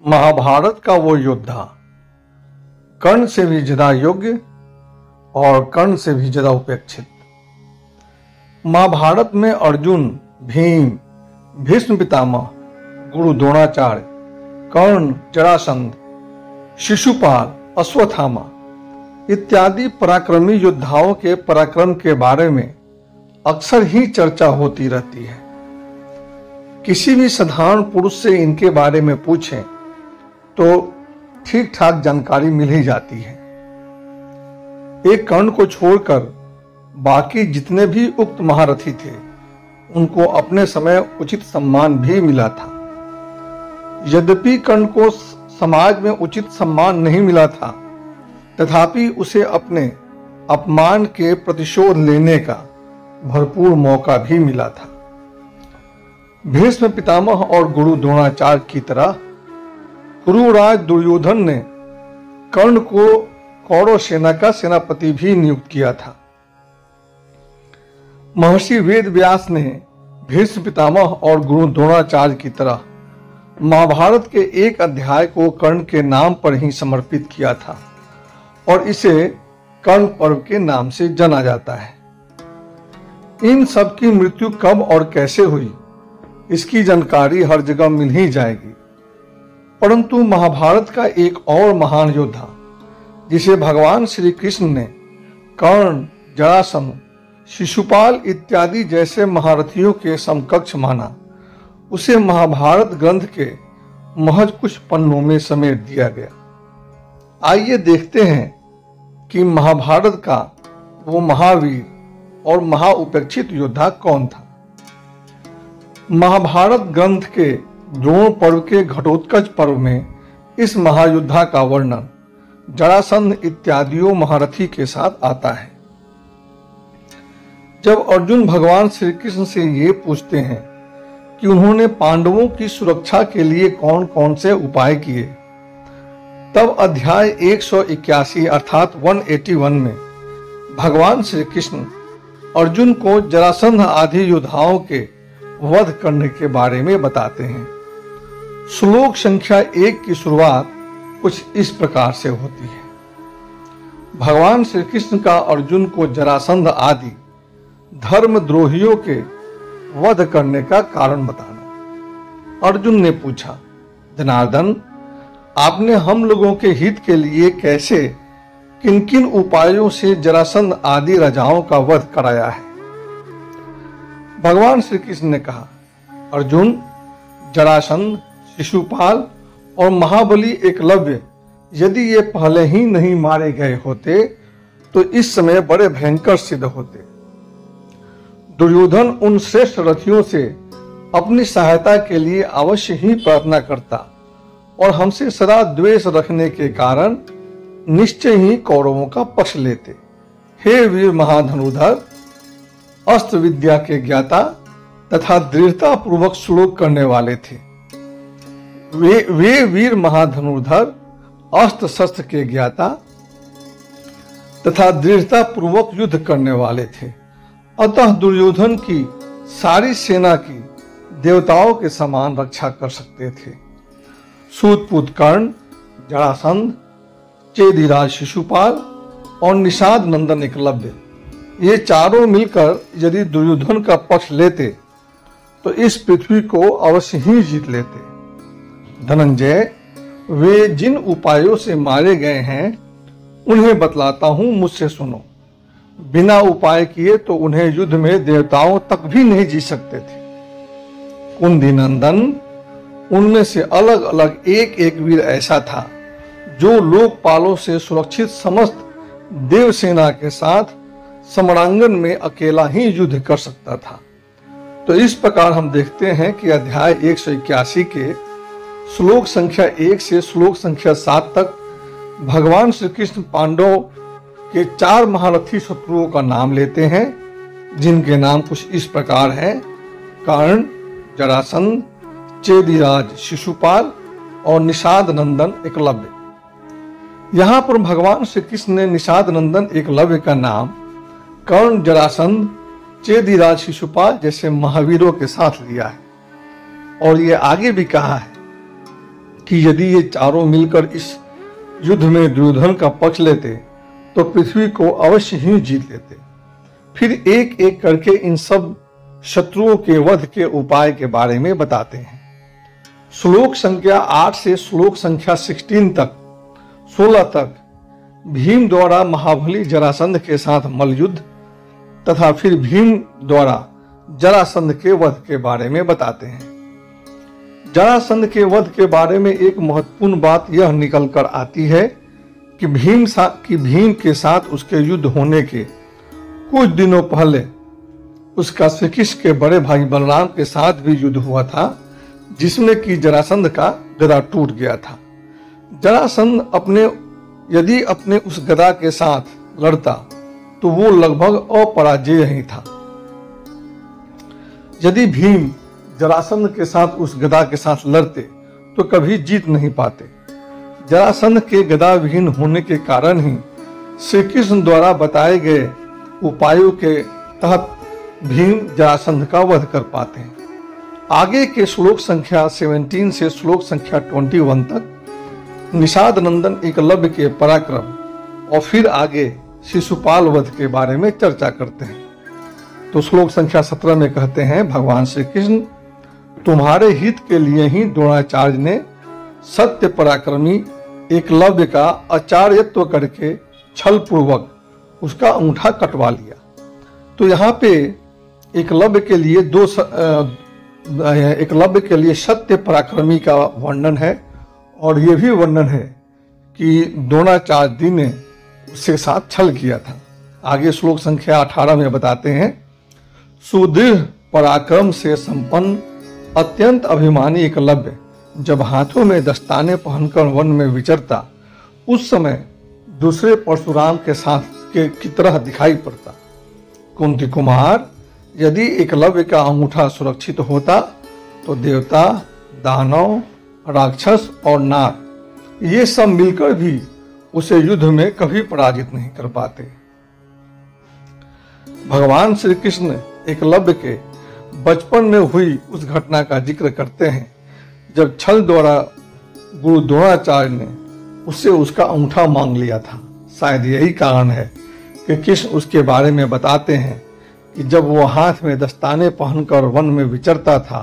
महाभारत का वो योद्धा, कर्ण से भी ज्यादा योग्य और कर्ण से भी ज्यादा उपेक्षित। महाभारत में अर्जुन, भीम, भीष्म पितामह, गुरु द्रोणाचार्य, कर्ण, जरासंध, शिशुपाल, अश्वत्थामा इत्यादि पराक्रमी योद्धाओं के पराक्रम के बारे में अक्सर ही चर्चा होती रहती है। किसी भी साधारण पुरुष से इनके बारे में पूछें तो ठीक ठाक जानकारी मिल ही जाती है। एक कर्ण को छोड़कर बाकी जितने भी उक्त महारथी थे उनको अपने समय उचित सम्मान भी मिला था। यद्यपि कर्ण को समाज में उचित सम्मान नहीं मिला था, तथापि उसे अपने अपमान के प्रतिशोध लेने का भरपूर मौका भी मिला था। भीष्म पितामह और गुरु द्रोणाचार्य की तरह कुरुराज दुर्योधन ने कर्ण को कौरव सेना का सेनापति भी नियुक्त किया था। महर्षि वेद व्यास ने भीष्म पितामह और गुरु द्रोणाचार्य की तरह महाभारत के एक अध्याय को कर्ण के नाम पर ही समर्पित किया था और इसे कर्ण पर्व के नाम से जाना जाता है। इन सब की मृत्यु कब और कैसे हुई, इसकी जानकारी हर जगह मिल ही जाएगी, परंतु महाभारत का एक और महान योद्धा जिसे भगवान श्री कृष्ण ने कर्ण, जरासंध, शिशुपाल इत्यादि जैसे महारथियों के समकक्ष माना, उसे महाभारत ग्रंथ के महज कुछ पन्नों में समेट दिया गया। आइए देखते हैं कि महाभारत का वो महावीर और महाउपेक्षित योद्धा कौन था। महाभारत ग्रंथ के द्रोण पर्व के घटोत्कच पर्व में इस महायोद्धा का वर्णन जरासंध इत्यादियों महारथी के साथ आता है। जब अर्जुन भगवान श्री कृष्ण से ये पूछते हैं कि उन्होंने पांडवों की सुरक्षा के लिए कौन कौन से उपाय किए, तब अध्याय 181 अर्थात 181 में भगवान श्री कृष्ण अर्जुन को जरासंध आदि योद्धाओं के वध करने के बारे में बताते हैं। श्लोक संख्या 1 की शुरुआत कुछ इस प्रकार से होती है। भगवान श्री कृष्ण का अर्जुन को जरासंध आदि धर्मद्रोहियों के वध करने का कारण बताना। अर्जुन ने पूछा, जनार्दन, आपने हम लोगों के हित के लिए कैसे किन किन उपायों से जरासंध आदि राजाओं का वध कराया है? भगवान श्री कृष्ण ने कहा, अर्जुन, जरासंध, शिशुपाल और महाबली एकलव्य यदि ये पहले ही नहीं मारे गए होते तो इस समय बड़े भयंकर सिद्ध होते। दुर्योधन उन श्रेष्ठ रथियों से अपनी सहायता के लिए अवश्य ही प्रार्थना करता और हमसे सदा द्वेष रखने के कारण निश्चय ही कौरवों का पक्ष लेते। हे वीर महाधनुर्धर, अस्त्र विद्या के ज्ञाता तथा दृढ़ता पूर्वक श्लोक करने वाले थे। वे वीर महाधनुर्धर अस्त्र शस्त्र के ज्ञाता तथा दृढ़ता पूर्वक युद्ध करने वाले थे। अतः दुर्योधन की सारी सेना की देवताओं के समान रक्षा कर सकते थे। सूतपुत्र कर्ण, जरासंध, चेदीराज शिशुपाल और निषाद नंदन एकलव्य, ये चारों मिलकर यदि दुर्योधन का पक्ष लेते तो इस पृथ्वी को अवश्य ही जीत लेते। धनंजय, वे जिन उपायों से मारे गए हैं उन्हें बतलाता हूं, मुझसे सुनो। बिना उपाय किए तो उन्हें युद्ध में देवताओं तक भी नहीं जीत सकते थे। कुंती नंदन, उनमें से अलग अलग एक एक वीर ऐसा था जो लोकपालों से सुरक्षित समस्त देव सेना के साथ समरांगन में अकेला ही युद्ध कर सकता था। तो इस प्रकार हम देखते हैं कि अध्याय 181 के श्लोक संख्या 1 से श्लोक संख्या 7 तक भगवान श्री कृष्ण पांडवों के 4 महारथी शत्रुओं का नाम लेते हैं, जिनके नाम कुछ इस प्रकार हैं: कर्ण, जरासंध, चेदीराज शिशुपाल और निषाद नंदन एकलव्य। यहाँ पर भगवान श्री कृष्ण ने निषाद नंदन एकलव्य का नाम कर्ण, जरासंध, चेदीराज शिशुपाल जैसे महावीरों के साथ लिया है और ये आगे भी कहा है कि यदि ये चारों मिलकर इस युद्ध में दुर्योधन का पक्ष लेते तो पृथ्वी को अवश्य ही जीत लेते। फिर एक एक करके इन सब शत्रुओं के वध के उपाय के बारे में बताते हैं। श्लोक संख्या 8 से श्लोक संख्या 16 तक भीम द्वारा महाबली जरासंध के साथ मल्लयुद्ध तथा फिर भीम द्वारा जरासंध के वध के बारे में बताते हैं। जरासंध के वध के बारे में एक महत्वपूर्ण बात यह निकल कर आती है कि भीम के साथ उसके युद्ध होने के कुछ दिनों पहले उसका श्री कृष्ण के बड़े भाई बलराम के साथ भी युद्ध हुआ था, जिसमें कि जरासंध का गदा टूट गया था। जरासंध यदि अपने उस गदा के साथ लड़ता तो वो लगभग अपराजेय ही था। यदि भीम जरासंध के साथ उस गदा के साथ लड़ते तो कभी जीत नहीं पाते। जरासंध के गदा विहीन होने के कारण ही श्री कृष्ण द्वारा बताए गए उपायों के तहत भीम जरासंध का वध कर पाते हैं। आगे के श्लोक संख्या 17 से श्लोक संख्या 21 तक निषाद नंदन एकलव्य के पराक्रम और फिर आगे शिशुपाल वध के बारे में चर्चा करते हैं। तो श्लोक संख्या 17 में कहते हैं, भगवान श्री कृष्ण तुम्हारे हित के लिए ही द्रोणाचार्य ने सत्य पराक्रमी एकलव्य का आचार्यत्व करके छल पूर्वक उसका अंगूठा कटवा लिया। तो यहाँ पे एकलव्य के लिए सत्य पराक्रमी का वर्णन है और ये भी वर्णन है कि द्रोणाचार्य ने उसके साथ छल किया था। आगे श्लोक संख्या 18 में बताते हैं, सुदृढ़ पराक्रम से संपन्न अत्यंत अभिमानी एकलव्य जब हाथों में दस्ताने पहनकर वन में विचरता उस समय दूसरे परशुराम के साथ की तरह दिखाई पड़ता। कुंती कुमार, यदि एकलव्य का अंगूठा सुरक्षित होता तो देवता, दानव, राक्षस और नाग ये सब मिलकर भी उसे युद्ध में कभी पराजित नहीं कर पाते। भगवान श्री कृष्ण एकलव्य के बचपन में हुई उस घटना का जिक्र करते हैं जब छल द्वारा गुरु द्रोणाचार्य ने उससे उसका अंगूठा मांग लिया था। शायद यही कारण है कि कृष्ण उसके बारे में बताते हैं कि जब वो हाथ में दस्ताने पहनकर वन में विचरता था,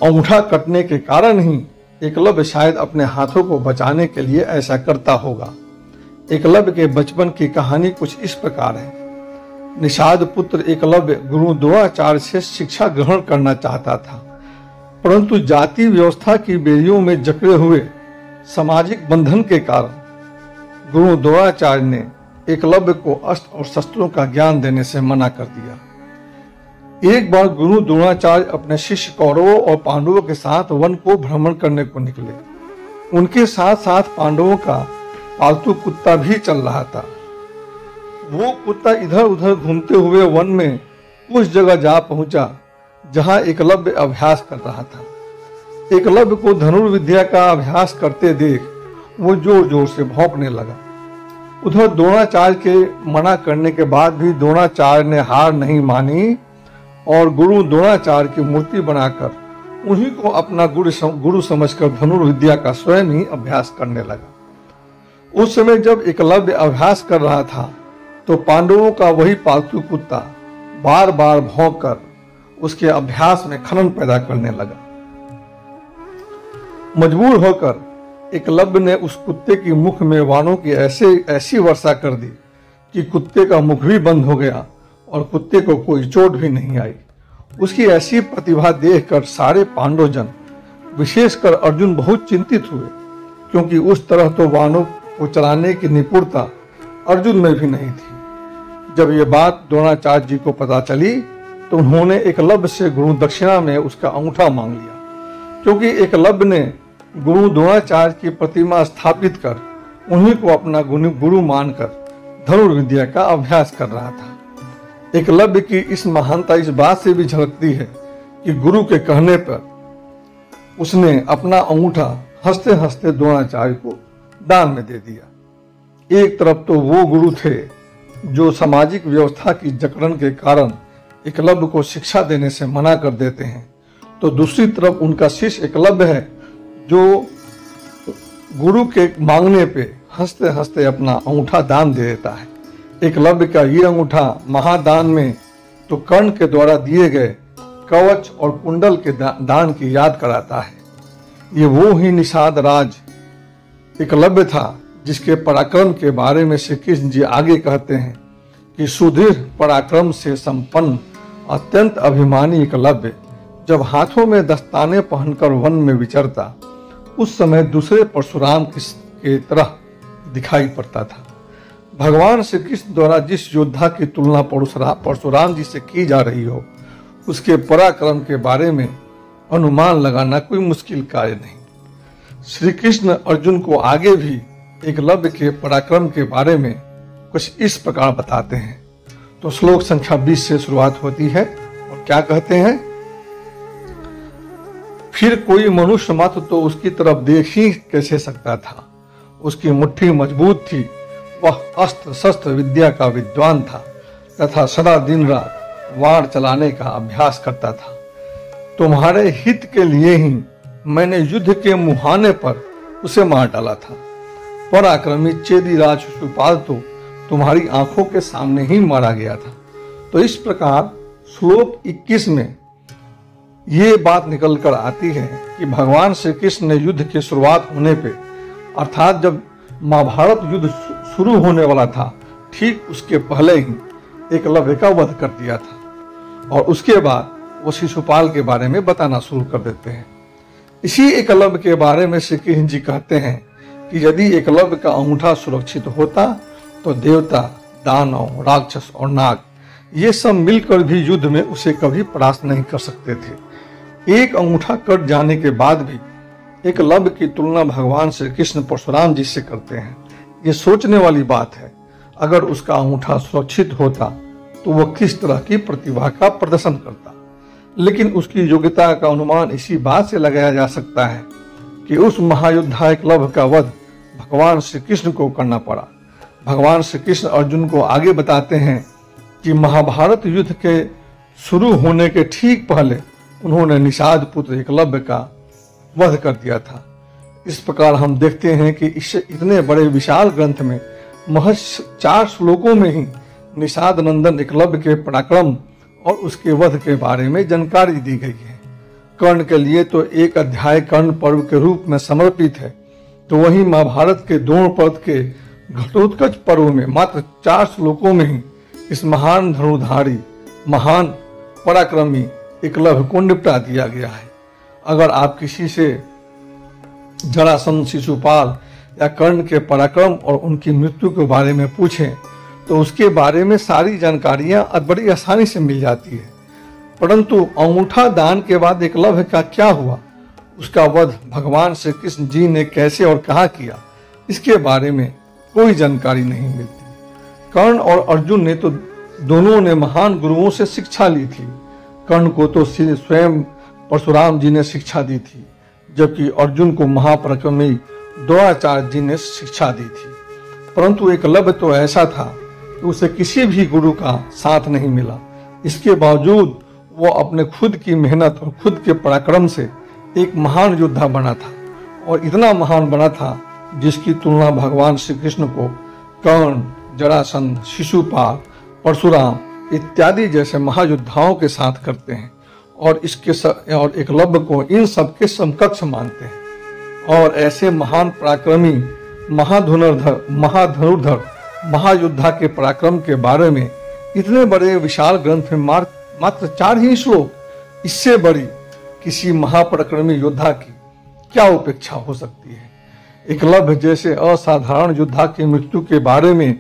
अंगूठा कटने के कारण ही एकलव्य शायद अपने हाथों को बचाने के लिए ऐसा करता होगा। एकलव्य के बचपन की कहानी कुछ इस प्रकार है। निषाद पुत्र एकलव्य गुरु द्रोणाचार्य से शिक्षा ग्रहण करना चाहता था, परंतु जाति व्यवस्था की बेड़ियों में जकड़े हुए सामाजिक बंधन के कारण गुरु द्रोणाचार्य ने एकलव्य को अस्त्र और शस्त्रों का ज्ञान देने से मना कर दिया। एक बार गुरु द्रोणाचार्य अपने शिष्य कौरवों और पांडवों के साथ वन को भ्रमण करने को निकले। उनके साथ साथ पांडवों का पालतू कुत्ता भी चल रहा था। वो कुत्ता इधर उधर घूमते हुए वन में उस जगह जा पहुंचा जहां एकलव्य अभ्यास कर रहा था। एकलव्य को धनुर्विद्या का अभ्यास करते देख वो जोर जोर से भौंकने लगा। उधर द्रोणाचार्य के मना करने के बाद भी द्रोणाचार्य ने हार नहीं मानी और गुरु द्रोणाचार्य की मूर्ति बनाकर उन्हीं को अपना गुरु समझकर धनुर्विद्या का स्वयं ही अभ्यास करने लगा। उस समय जब एकलव्य अभ्यास कर रहा था तो पांडवों का वही पालतू कुत्ता बार बार भौंककर उसके अभ्यास में खनन पैदा करने लगा। मजबूर होकर एकलव्य ने उस कुत्ते की मुख में वाणों की ऐसी वर्षा कर दी कि कुत्ते का मुख भी बंद हो गया और कुत्ते को कोई चोट भी नहीं आई। उसकी ऐसी प्रतिभा देखकर सारे पांडवजन, विशेषकर अर्जुन, बहुत चिंतित हुए, क्योंकि उस तरह तो वाणों को चलाने की निपुणता अर्जुन में भी नहीं थी। जब ये बात द्रोणाचार्य जी को पता चली तो उन्होंने एकलव्य से गुरु दक्षिणा में उसका अंगूठा मांग लिया, क्योंकि एकलव्य ने गुरु द्रोणाचार्य की प्रतिमा स्थापित कर उन्हीं को अपना गुरु मानकर धनुर्विद्या का अभ्यास कर रहा था। एकलव्य की इस महानता इस बात से भी झलकती है कि गुरु के कहने पर उसने अपना अंगूठा हंसते हंसते द्रोणाचार्य को दान में दे दिया। एक तरफ तो वो गुरु थे जो सामाजिक व्यवस्था की जकड़न के कारण एकलव्य को शिक्षा देने से मना कर देते हैं, तो दूसरी तरफ उनका शिष्य एकलव्य है जो गुरु के मांगने पे हंसते हंसते अपना अंगूठा दान दे देता है। एकलव्य का ये अंगूठा महादान में तो कर्ण के द्वारा दिए गए कवच और कुंडल के दान की याद कराता है। ये वो ही निषाद राज एकलव्य था जिसके पराक्रम के बारे में श्री कृष्ण जी आगे कहते हैं कि सुदृढ़ पराक्रम से संपन्न अत्यंत अभिमानी एकलव्य जब हाथों में दस्ताने पहनकर वन में विचरता, उस समय दूसरे परशुराम के तरह दिखाई पड़ता था। भगवान श्री कृष्ण द्वारा जिस योद्धा की तुलना परशुराम जी से की जा रही हो, उसके पराक्रम के बारे में अनुमान लगाना कोई मुश्किल कार्य नहीं। श्री कृष्ण अर्जुन को आगे भी एकलव्य के पराक्रम के बारे में कुछ इस प्रकार बताते हैं। तो श्लोक संख्या 20 से शुरुआत होती है और क्या कहते हैं? फिर कोई मनुष्य मात्र तो उसकी तरफ देख ही कैसे सकता था। उसकी मुट्ठी मजबूत थी, वह अस्त्र शस्त्र विद्या का विद्वान था तथा सदा दिन रात वार चलाने का अभ्यास करता था। तुम्हारे हित के लिए ही मैंने युद्ध के मुहाने पर उसे मार डाला था। पराक्रमी चेदीराज शिशुपाल तो तुम्हारी आंखों के सामने ही मारा गया था। तो इस प्रकार श्लोक 21 में ये बात निकल कर आती है कि भगवान श्री कृष्ण ने युद्ध की शुरुआत होने पे, अर्थात जब महाभारत युद्ध शुरू होने वाला था, ठीक उसके पहले ही एकलव्य का वध कर दिया था और उसके बाद वो शिशुपाल के बारे में बताना शुरू कर देते हैं। इसी एकलव्य के बारे में श्री कृष्ण जी कहते हैं कि यदि एकलव्य का अंगूठा सुरक्षित होता तो देवता, दानव, राक्षस और नाग ये सब मिलकर भी युद्ध में उसे कभी परास्त नहीं कर सकते थे। एक अंगूठा कट जाने के बाद भी एकलव्य की तुलना भगवान श्री कृष्ण परशुराम जी से करते हैं। ये सोचने वाली बात है, अगर उसका अंगूठा सुरक्षित होता तो वह किस तरह की प्रतिभा का प्रदर्शन करता। लेकिन उसकी योग्यता का अनुमान इसी बात से लगाया जा सकता है कि उस महायोद्धा एकलव्य का वध भगवान श्री कृष्ण को करना पड़ा। भगवान श्री कृष्ण अर्जुन को आगे बताते हैं कि महाभारत युद्ध के शुरू होने के ठीक पहले उन्होंने निषाद पुत्र एकलव्य का वध कर दिया था। इस प्रकार हम देखते हैं कि इस इतने बड़े विशाल ग्रंथ में महज 4 श्लोकों में ही निषाद नंदन एकलव्य के पराक्रम और उसके वध के बारे में जानकारी दी गई है। कर्ण के लिए तो एक अध्याय कर्ण पर्व के रूप में समर्पित है, तो वहीं महाभारत के द्रोण पर्व के घटोत्कच पर्व में मात्र 4 श्लोकों में ही इस महान धनुर्धारी, महान पराक्रमी एकलव्य को निपटा दिया गया है। अगर आप किसी से जरासंध, शिशुपाल या कर्ण के पराक्रम और उनकी मृत्यु के बारे में पूछें तो उसके बारे में सारी जानकारियां बड़ी आसानी से मिल जाती है, परंतु अंगूठा दान के बाद एकलव्य का क्या हुआ, उसका वध भगवान श्री कृष्ण जी ने कैसे और कहाँ किया, इसके बारे में कोई जानकारी नहीं मिलती। कर्ण और अर्जुन ने तो दोनों ने महान गुरुओं से शिक्षा ली थी। कर्ण को तो स्वयं परशुराम जी ने शिक्षा दी थी, जबकि अर्जुन को महापराक्रमी द्रोणाचार्य जी ने शिक्षा दी थी। परंतु एकलव्य तो ऐसा था कि उसे किसी भी गुरु का साथ नहीं मिला। इसके बावजूद वो अपने खुद की मेहनत और खुद के पराक्रम से एक महान योद्धा बना था, और इतना महान बना था जिसकी तुलना भगवान श्री कृष्ण को कर्ण, जरासंध, शिशुपाल, परशुराम इत्यादि जैसे महायोद्धाओं के साथ करते हैं और और एकलव्य को इन सब के समकक्ष मानते हैं। और ऐसे महान पराक्रमी, महाधनुर्धर, महायोद्धा के पराक्रम के बारे में इतने बड़े विशाल ग्रंथ में मात्र 4 ही श्लोक, इससे बड़ी किसी महापराक्रमी योद्धा की क्या उपेक्षा हो सकती है। एकलव्य जैसे असाधारण योद्धा की मृत्यु के बारे में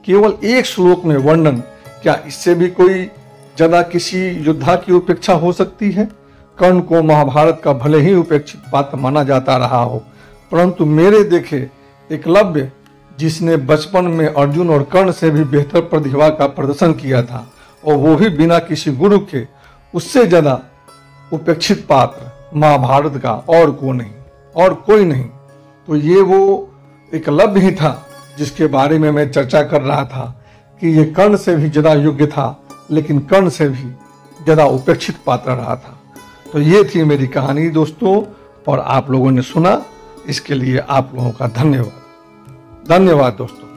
केवल 1 श्लोक में वर्णन, क्या इससे भी कोई ज्यादा किसी योद्धा की उपेक्षा हो सकती है? कर्ण को महाभारत का भले ही उपेक्षित पात्र माना जाता रहा हो, परंतु मेरे देखे एकलव्य, जिसने बचपन में अर्जुन और कर्ण से भी बेहतर प्रतिभा का प्रदर्शन किया था और वो भी बिना किसी गुरु के, उससे ज्यादा उपेक्षित पात्र महाभारत का और कोई नहीं। तो ये वो एकलव्य ही था जिसके बारे में मैं चर्चा कर रहा था कि ये कर्ण से भी ज्यादा योग्य था, लेकिन कर्ण से भी ज्यादा उपेक्षित पात्र रहा था। तो ये थी मेरी कहानी दोस्तों। और आप लोगों ने सुना, इसके लिए आप लोगों का धन्यवाद। धन्यवाद दोस्तों।